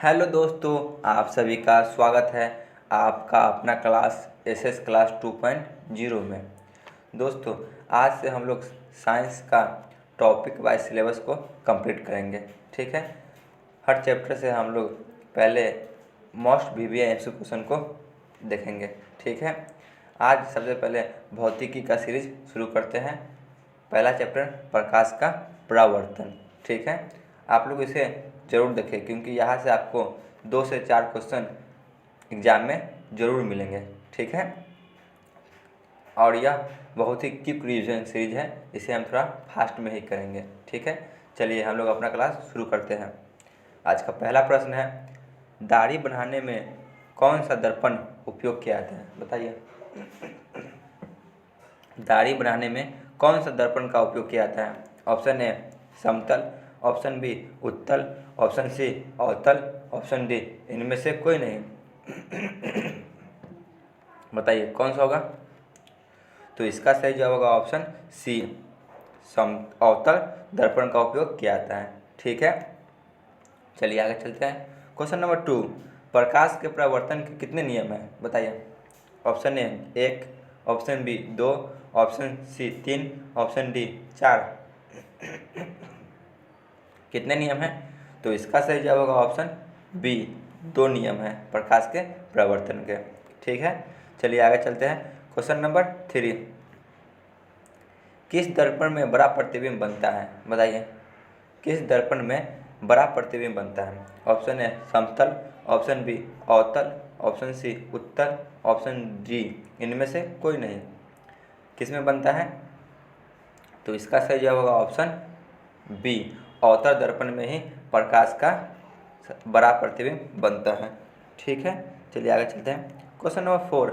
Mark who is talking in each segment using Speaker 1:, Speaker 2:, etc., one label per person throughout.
Speaker 1: Hello दोस्तों, आप सभी का स्वागत है आपका अपना क्लास एसएस क्लास 2.0 में। दोस्तों, आज से हम लोग साइंस का टॉपिक वाइज सिलेबस को कंप्लीट करेंगे। ठीक है, हर चैप्टर से हम लोग पहले मोस्ट वीवीआई एमसीक्यू क्वेश्चन को देखेंगे। ठीक है, आज सबसे पहले भौतिकी का सीरीज शुरू करते हैं। पहला चैप्टर प्रकाश का परावर्तन। ठीक है, आप लोग इसे ज़रूर देखें क्योंकि यहाँ से आपको 2 से 4 क्वेश्चन एग्ज़ाम में ज़रूर मिलेंगे। ठीक है, और यह बहुत ही क्विक रिवीजन सीरीज है, इसे हम थोड़ा फास्ट में ही करेंगे। ठीक है, चलिए हम लोग अपना क्लास शुरू करते हैं। आज का पहला प्रश्न है, दाढ़ी बढ़ाने में कौन सा दर्पण उपयोग किया जाता है? बताइए, दाढ़ी बढ़ाने में कौन सा दर्पण का उपयोग किया जाता है? ऑप्शन ए समतल, ऑप्शन बी उत्तल, ऑप्शन सी अवतल, ऑप्शन डी इनमें से कोई नहीं। बताइए कौन सा होगा? तो इसका सही जवाब होगा ऑप्शन सी, अवतल दर्पण का उपयोग किया जाता है। ठीक है, चलिए आगे चलते हैं। क्वेश्चन नंबर 2, प्रकाश के परावर्तन के कितने नियम हैं? बताइए। Option A 1, option B 2, option C 3, option D 4। कितने नियम हैं? तो इसका सही जवाब होगा ऑप्शन बी, 2 नियम हैं प्रकाश के परावर्तन के। ठीक है, चलिए आगे चलते हैं। क्वेश्चन नंबर 3, किस दर्पण में बड़ा प्रतिबिंब बनता है? बताइए, किस दर्पण में बड़ा प्रतिबिंब बनता है? ऑप्शन ए समतल, ऑप्शन बी अवतल, ऑप्शन सी उत्तल, ऑप्शन डी इनमें से कोई नहीं। किस में बनता है? तो इसका सही जवाब होगा ऑप्शन बी, अवतल दर्पण में ही प्रकाश का बड़ा प्रतिबिंब बनता है। ठीक है, चलिए आगे चलते हैं। क्वेश्चन नंबर 4,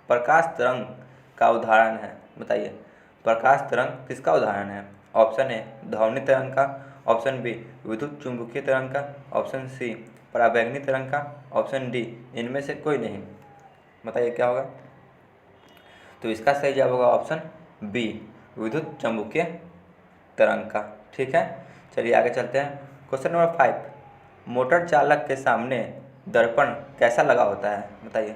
Speaker 1: प्रकाश तरंग का उदाहरण है। बताइए, प्रकाश तरंग किसका उदाहरण है? ऑप्शन ए ध्वनि तरंग का, ऑप्शन बी विद्युत चुंबकीय तरंग का, ऑप्शन सी पराबैंगनी तरंग का, ऑप्शन डी इनमें से कोई नहीं। बताइए क्या होगा? तो इसका सही जवाब होगा ऑप्शन बी, विद्युत चुंबकीय तरंग का। ठीक है, चलिए आगे चलते हैं। क्वेश्चन नंबर 5, मोटर चालक के सामने दर्पण कैसा लगा होता है? बताइए,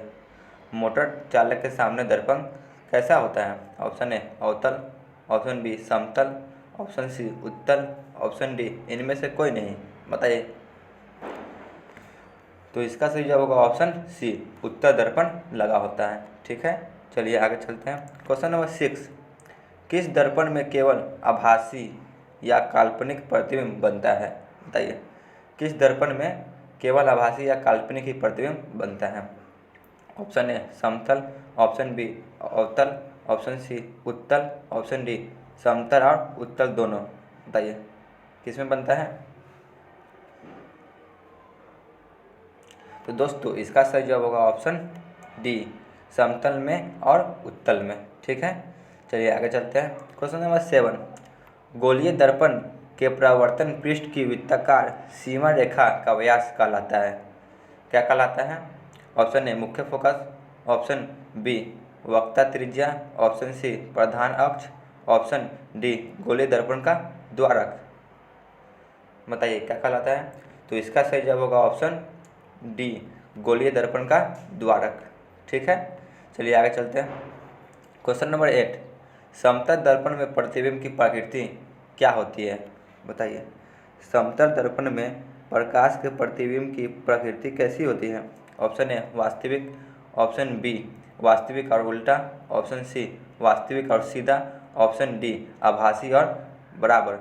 Speaker 1: मोटर चालक के सामने दर्पण कैसा होता है? ऑप्शन ए अवतल, ऑप्शन बी समतल, ऑप्शन सी उत्तल, ऑप्शन डी इनमें से कोई नहीं। बताइए। तो इसका सही जवाब होगा ऑप्शन सी, उत्तल दर्पण लगा होता है। ठीक है, चलिए आगे चलते हैं। क्वेश्चन नंबर 6, किस दर्पण में केवल आभासी या काल्पनिक प्रतिबिंब बनता है? बताइए, किस दर्पण में केवल आभासी या काल्पनिक ही प्रतिबिंब बनता है? ऑप्शन ए समतल, ऑप्शन बी अवतल, ऑप्शन सी उत्तल, ऑप्शन डी समतल और उत्तल दोनों। बताइए किस में बनता है? तो दोस्तों इसका सही जवाब होगा ऑप्शन डी, समतल में और उत्तल में। ठीक है, चलिए आगे चलते हैं। क्वेश्चन नंबर 7, गोलीय दर्पण के परावर्तन पृष्ठ की वृत्ताकार सीमा रेखा का व्यास कहलाता है। क्या कहलाता है? ऑप्शन ए मुख्य फोकस, ऑप्शन बी वक्ता त्रिज्या, ऑप्शन सी प्रधान अक्ष, ऑप्शन डी गोलीय दर्पण का द्वारक। बताइए क्या कहलाता है? तो इसका सही जवाब होगा ऑप्शन डी, गोलीय दर्पण का द्वारक। ठीक है, चलिए आगे चलते हैं। क्वेश्चन नंबर 8, समतल दर्पण में प्रतिबिंब की प्रकृति क्या होती है? बताइए, समतल दर्पण में प्रकाश के प्रतिबिंब की प्रकृति कैसी होती है? ऑप्शन ए वास्तविक, ऑप्शन बी वास्तविक और उल्टा, ऑप्शन सी वास्तविक और सीधा, ऑप्शन डी आभासी और बराबर।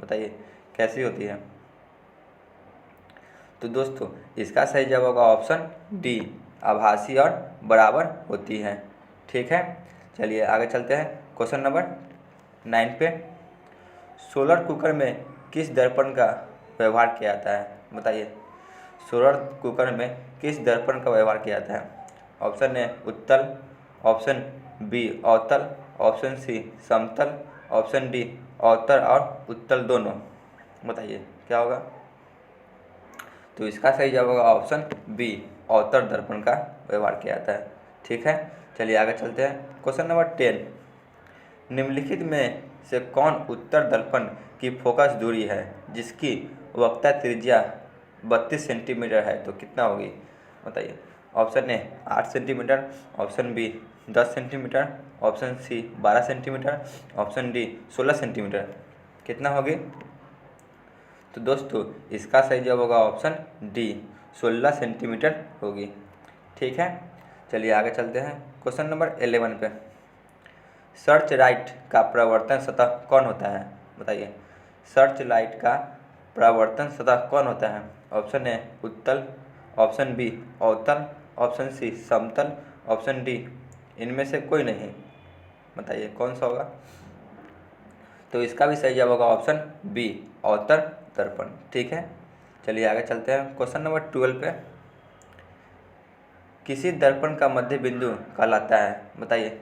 Speaker 1: बताइए कैसी होती है? तो दोस्तों इसका सही जवाब होगा ऑप्शन डी, आभासी और बराबर होती है। ठीक है, चलिए आगे चलते हैं। क्वेश्चन नंबर 9 पे, सोलर कुकर में किस दर्पण का व्यवहार किया जाता है? बताइए, सोलर कुकर में किस दर्पण का व्यवहार किया जाता है? ऑप्शन ए उत्तल, ऑप्शन बी अवतल, ऑप्शन सी समतल, ऑप्शन डी अवतल और उत्तल दोनों। बताइए क्या होगा? तो इसका सही जवाब होगा ऑप्शन बी, अवतल दर्पण का व्यवहार किया जाता है। ठीक है, चलिए आगे चलते हैं। क्वेश्चन नंबर 10, निम्नलिखित में से कौन उत्तर दर्पण की फोकस दूरी है जिसकी वक्ता त्रिज्या 32 सेंटीमीटर है तो कितना होगी बताइए। Option A 8 centimetre, option B 10 centimetre, option C 12 centimetre, option D 16 centimetre, कितना होगी। तो दोस्तों इसका सही जवाब होगा ऑप्शन डी 16 सेंटीमीटर होगी। ठीक है, चलिए आगे चलते हैं क्वेश्चन नंबर 11 पे। सर्च लाइट का परावर्तन सतह कौन होता है बताइए। सर्च लाइट का परावर्तन सतह कौन होता है। ऑप्शन ए उत्तल, ऑप्शन बी अवतल, ऑप्शन सी समतल, ऑप्शन डी इनमें से कोई नहीं, बताइए कौन सा होगा। तो इसका भी सही जवाब होगा ऑप्शन बी अवतल दर्पण। ठीक है, चलिए आगे चलते हैं क्वेश्चन नंबर 12 पे। किसी दर्पण का मध्य बिंदु कहलाता है बताइए।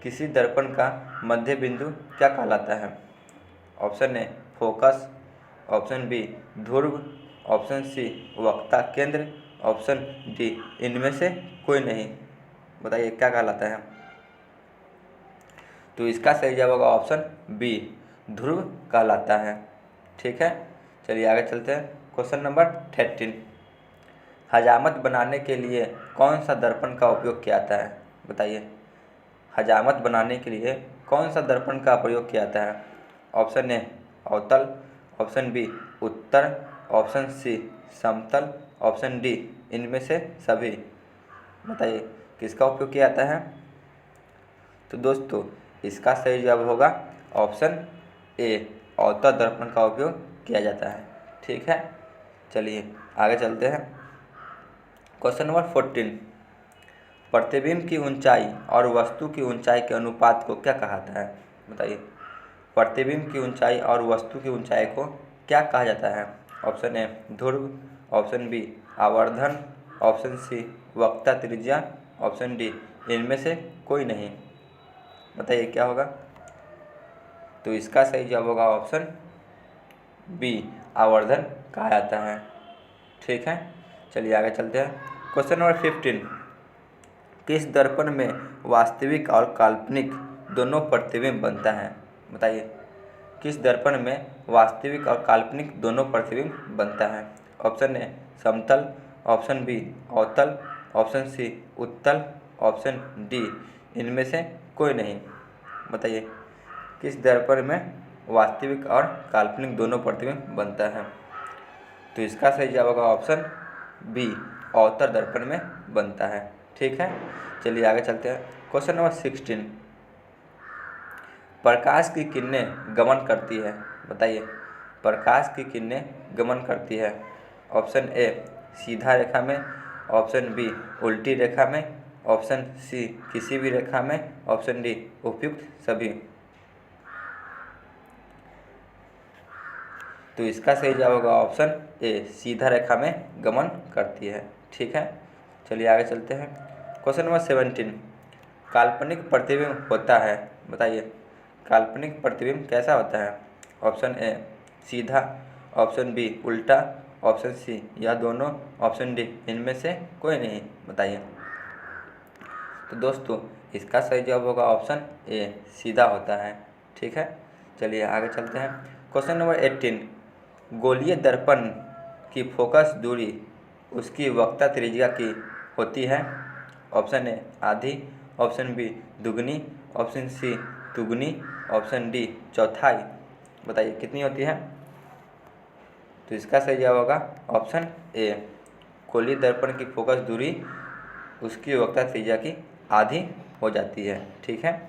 Speaker 1: किसी दर्पण का मध्य बिंदु क्या कहलाता है। Option A focus, option B ध्रुव, ऑप्शन सी वक्ता केंद्र, ऑप्शन डी इनमें से कोई नहीं, बताइए क्या कहलाता है। तो इसका सही जवाब होगा ऑप्शन बी ध्रुव कहलाता है। ठीक है, चलिए आगे चलते हैं क्वेश्चन नंबर 13। हजामत बनाने के लिए कौन सा दर्पण का उपयोग किया जाता है बताइए। हजामत बनाने के लिए कौन सा दर्पण का प्रयोग किया जाता है। ऑप्शन ए अवतल, ऑप्शन बी उत्तर, ऑप्शन सी समतल, ऑप्शन डी इनमें से सभी, बताइए किसका उपयोग किया जाता है। तो दोस्तों इसका सही जवाब होगा ऑप्शन ए अवतल दर्पण का उपयोग किया जाता है। ठीक है, चलिए आगे चलते हैं क्वेश्चन नंबर 14। प्रतिबिंब की ऊंचाई और वस्तु की ऊंचाई के अनुपात को क्या कहा जाता है बताइए। प्रतिबिंब की ऊंचाई और वस्तु की ऊंचाई को क्या कहा जाता है। ऑप्शन ए ध्रुव, ऑप्शन बी आवर्धन, ऑप्शन सी वक्ता त्रिज्या, ऑप्शन डी इनमें से कोई नहीं, बताइए क्या होगा। तो इसका सही जवाब होगा ऑप्शन बी आवर्धन कहा जाता है। ठीक है, चलिए आगे चलते हैं क्वेश्चन नंबर 15। किस दर्पण में वास्तविक और काल्पनिक दोनों प्रतिबिंब बनता है बताइए। किस दर्पण में वास्तविक और काल्पनिक दोनों प्रतिबिंब बनता है। ऑप्शन ए समतल, ऑप्शन बी अवतल, ऑप्शन सी उत्तल, ऑप्शन डी इनमें से कोई नहीं, बताइए किस दर्पण में वास्तविक और काल्पनिक दोनों प्रतिबिंब बनता है। तो इसका सही जवाब होगा ऑप्शन बी अवतल दर्पण में बनता है। ठीक है, चलिए आगे चलते हैं क्वेश्चन नंबर 16। प्रकाश की किरणें गमन करती है बताइए। प्रकाश की किरणें गमन करती है। ऑप्शन ए सीधा रेखा में, ऑप्शन बी उल्टी रेखा में, ऑप्शन सी किसी भी रेखा में, ऑप्शन डी उपयुक्त सभी। तो इसका सही जवाब होगा ऑप्शन ए सीधा रेखा में गमन करती है। ठीक है, चलिए आगे चलते हैं क्वेश्चन नंबर 17। काल्पनिक प्रतिबिंब होता है बताइए। काल्पनिक प्रतिबिंब कैसा होता है। ऑप्शन ए सीधा, ऑप्शन बी उल्टा, ऑप्शन सी या दोनों, ऑप्शन डी इनमें से कोई नहीं, बताइए। तो दोस्तों इसका सही जवाब होगा ऑप्शन ए सीधा होता है। ठीक है, चलिए आगे चलते हैं क्वेश्चन नंबर 18। गोलीय दर्पण की फोकस दूरी उसकी वक्ता त्रिज्या की होती है। ऑप्शन ए आधी, ऑप्शन बी दुगनी, ऑप्शन सी तुगनी, ऑप्शन डी चौथाई, बताइए कितनी होती है। तो इसका सही जवाब होगा ऑप्शन ए गोलीय दर्पण की फोकस दूरी उसकी वक्ता त्रिज्या की आधी हो जाती है। ठीक है,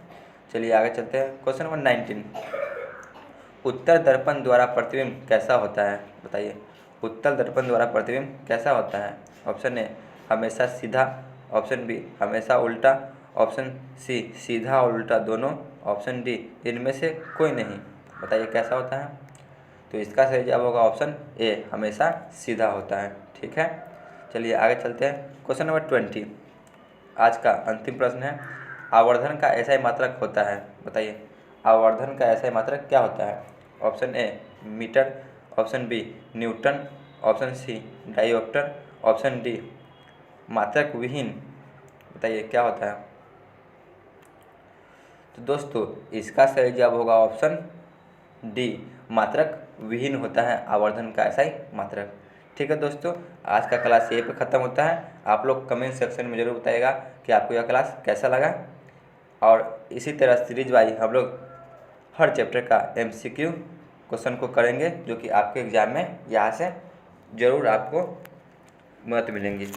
Speaker 1: चलिए आगे चलते हैं क्वेश्चन नंबर 19। उत्तर दर्पण द्वारा प्रतिबिंब कैसा होता है बताइए। उत्तर दर्पण द्वारा प्रतिबिंब कैसा होता है। ऑप्शन ए हमेशा सीधा, ऑप्शन बी हमेशा उल्टा, ऑप्शन सी सीधा और उल्टा दोनों, ऑप्शन डी इनमें से कोई नहीं, बताइए कैसा होता है। तो इसका सही जवाब होगा ऑप्शन ए हमेशा सीधा होता है। ठीक है, चलिए आगे चलते हैं क्वेश्चन नंबर 20। आज का अंतिम प्रश्न है, आवर्धन का ऐसा ही मात्रक होता है बताइए। आवर्धन का ऐसा ही मात्रक क्या होता है। Option A metre, option B newton, option C dioptre, option D मात्रक विहीन, बताइए क्या होता है। तो दोस्तों इसका सही जवाब होगा ऑप्शन डी मात्रक विहीन होता है आवर्धन का ऐसा ही मात्रक। ठीक है दोस्तों, आज का क्लास यहीं पे ख़त्म होता है। आप लोग कमेंट सेक्शन में ज़रूर बताइएगा कि आपको यह क्लास कैसा लगा। और इसी तरह सीरीज वाइज हम लोग हर चैप्टर का MCQ क्वेश्चन को करेंगे, जो कि आपके एग्ज़ाम में यहाँ से ज़रूर आपको मदद मिलेंगी।